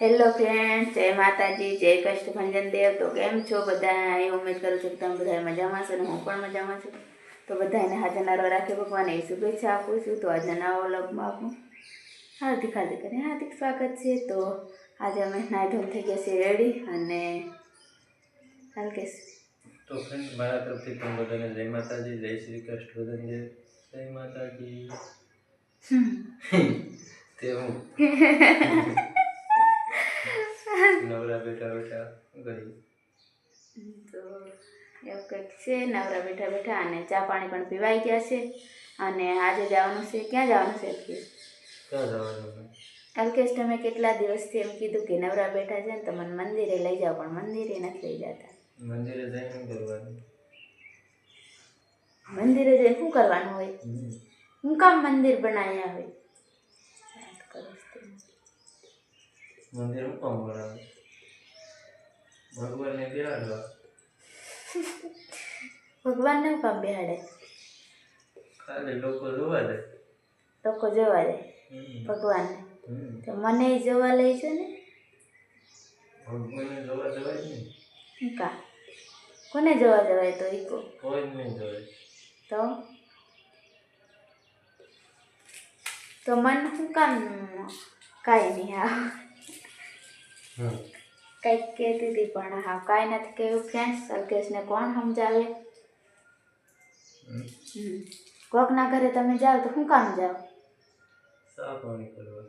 Hello friends, જય માતાજી, જય કષ્ટભંજન દેવ. તો કેમ છો બધા? એ ઉમેદ કરું છું કે તમે બધા મજામાં છો અને હું પણ મજામાં છું. તો બધાને હાજર નારો રાખે ભગવાન એ શુભેચ્છા આપું છું. તો આજના નવા વ્લોગમાં આપનું હાર્દિક સ્વાગત છે. તો આજે અમે નાઈ ધોઈને થઈ ગયા છીએ રેડી અને હલકેશ. તો ફ્રેન્ડ, મારા તરફથી પણ બધાને જય માતાજી, જય શ્રી કષ્ટભંજન દેવ. જય માતાજી. તે હું નવરા બેઠા બેઠા ગઈ તો એવું કંઈક છે. નવરા બેઠા બેઠા અને ચા પાણી પણ પીવાઈ ગયા છે. અને આજે જવાનું છે. ક્યાં જવાનું છે અલ્કેશ? ક્યાં જવાનું? અલ્કેશ, તમે કેટલા દિવસથી એમ કીધું કે નવરા બેઠા છે ને તો મને મંદિરે લઈ જાઓ, પણ મંદિરે નથી લઈ જતા. મંદિરે જઈને શું કરવાનું? મંદિરે જઈને શું કરવાનું હોય? હું કામ મંદિર બનાવ્યા હોય? મંદિર હું કામ બનાવે? ભગવાનને બિરાડવા. ભગવાનને હું કામ બેહાડે? ખાલી લોકો જોવા જાય. લોકો જોવા જાય ભગવાનને? તો મને જોવા લઈ છે ને? ભગવાનને જોવા જવાય ને. શું કા? કોને જોવા જવાય? તો ઈકો કોઈ જ નહીં જવાય. તો મન શું કામ કાંઈ નહીં? હા, કંઈક કહેતી હતી પણ હા કાંઈ નથી કહ્યું. ફ્રેન્ડ્સ, અલ્કેશને કોણ સમજાવે? કોકના ઘરે તમે જાઓ તો શું કામ જાઓ? ચા પાણી કરવા.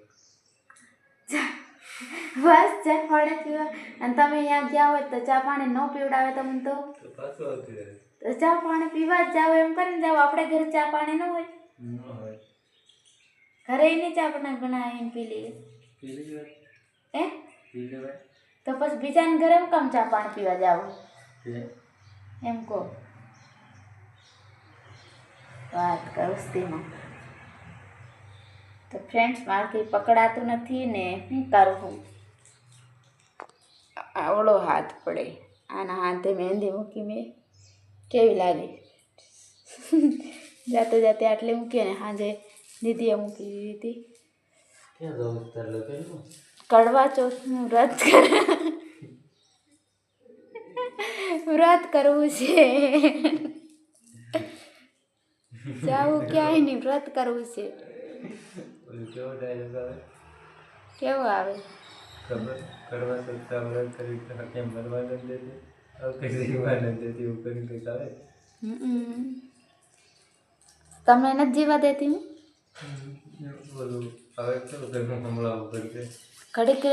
બસ ચા પાણી પીવા. અને તમે અહીંયા ગયા હોય તો ચા પાણી ન પીવડાવે તમને તો પાછું આવતી રહે. તો ચા પાણી પીવા જ જાઓ એમ કરીને જાઓ. આપણે ઘરે ચા પાણી ન હોય? ન હોય. ઘરે નહીં ચા પાણી બનાવીને પી લઈએ. પી લેવાય. હે? પી લેવાય. તો પછી બીજાને ઘરે એમ કામ ચા પાણી પીવા જાઓ એમ કહો? વાત કરું તેમાં. તો ફ્રેન્ડ્સ, મારાથી પકડાતું નથી ને શું કરું? આવડો હાથ પડે. આના હાથે મહેંદી મૂકી મેં. કેવી લાગે? જાતે જાતે આટલે મૂકીએ ને સાંજે દીદીએ મૂકી દીધી હતી. ક્યાં જવું તાર લગન? કડવા ચોથનું વ્રત કરવું છે. જાવું ક્યાંય નહીં, વ્રત કરવું છે. કેવો ડાયલોગ આવે? કેવો આવે? ખબર? કરવા સત્તા વ્રત કરી કેમ મરવા નથી દેતી, કઈ જીવવા નથી દેતી, એવું કરી કંઈક આવે. તમને નથી જીવા દેતી? બોલું હવે કેવું ઘરનું સંભળાવવું પડશે. ઘડીક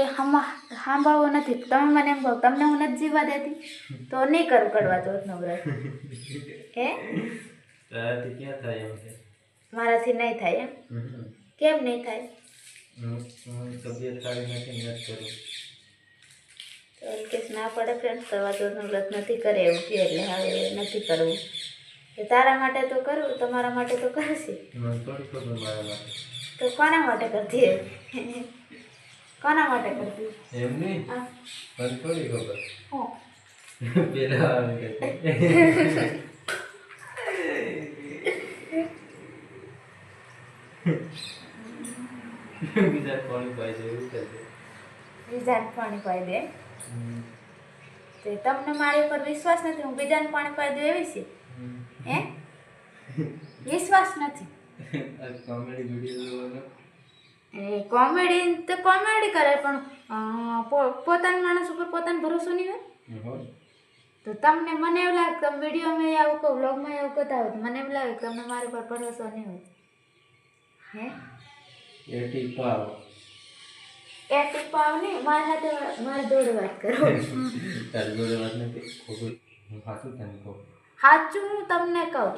સાંભળવું નથી. તમે મને એમ કહો તમને હું નથી જીવા દેતી તો નહીં કરું કડવા ચોથનો વ્રત. હે? તારાથી ક્યાં થાય એમ છે? મારાથી નહીં થાય એમ? કેમ નહીં થાય? તબિયત સારી નથી, નથી કરું. તો કેસ ના પડે ફ્રેન્ડ. કડવા ચોથનું વ્રત નથી કરે એવું કે એટલે હવે નથી કરવું. તારા માટે તો કરવું, તમારા માટે તો કરશે. મને થોડી ખબર મારા માટે. તો કોના માટે કરતી? કોના માટે કરતી? એમ નહીં, મને થોડી ખબર. હું પેલા બીજા પાણી પાઈ દે એવું કરે. બીજાને પાણી પાઈ દે? તો તમને મારી ઉપર વિશ્વાસ નથી? હું બીજાને પાણી પાઈ દઉં એવી છે? હે? વિશ્વાસ નથી? કોમેડી વિડીયો જોવાનો. એ કોમેડી તો કોમેડી કરે પણ પોતાના માણસ ઉપર પોતાનો ભરોસો નહીં હોય. તો તમને મને એવું લાગે તમે વિડીયોમાં આવું કહો, વ્લોગમાં એવું કહેતા હોય તો મને એવું લાગે કે તમને મારા પર ભરોસો નહીં હોય. હે? એ ટીપાવ. એ ટીપાવ નહીં, મારા સાથે મારી જોડે વાત કરો. તારી જોડે વાત નથી ખોટું. હું સાચું તને કહું. સાચું હું તમને કહું.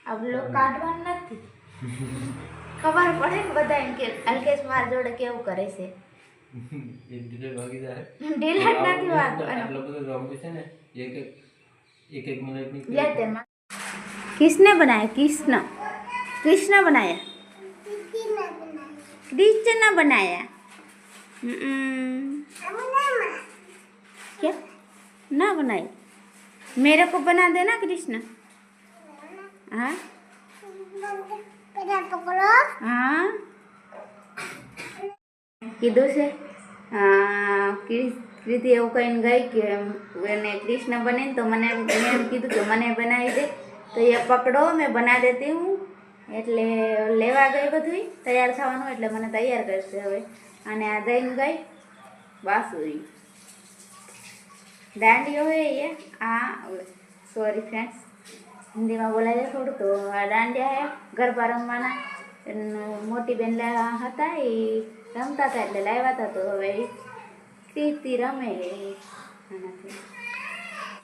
આ વ્લોગ કાઢવાનું નથી. ખબર પડે ને બધા એમ કે અલ્કેશ મારા જોડે કેવું કરે છે. એક ડિલેટ વાગી જાય. ડિલેટ નથી વાગવાનું. આટલો બધો રંગ છે ને, એક મિનિટની. किसने बनाया? कृष्ण बनाया? कृष्ण बनाया? क्या ना बनाया? मेरे को बना देना कृष्ण. हाँ हाँ कीधुं છે કૃતિ એવું કહીને ગઈ કે એને કૃષ્ણ બને તો મને મેં એમ કીધું કે મને બનાવી દે, તો એ પકડો મેં બના દેતી હું. એટલે લેવા ગઈ બધું તૈયાર થવાનું, એટલે મને તૈયાર કરશે હવે. અને આ દઈને ગઈ બાસુરી દાંડિયો હે એ આ સોરી ફ્રેન્ડ્સ હિન્દીમાં બોલાય છે થોડું. તો આ દાંડિયા હે ગરબા રમવાના. મોટી બેન હતા એ રમતા હતા એટલે લાવ્યા હતા. તો હવે કીર્તિ રમે આનાથી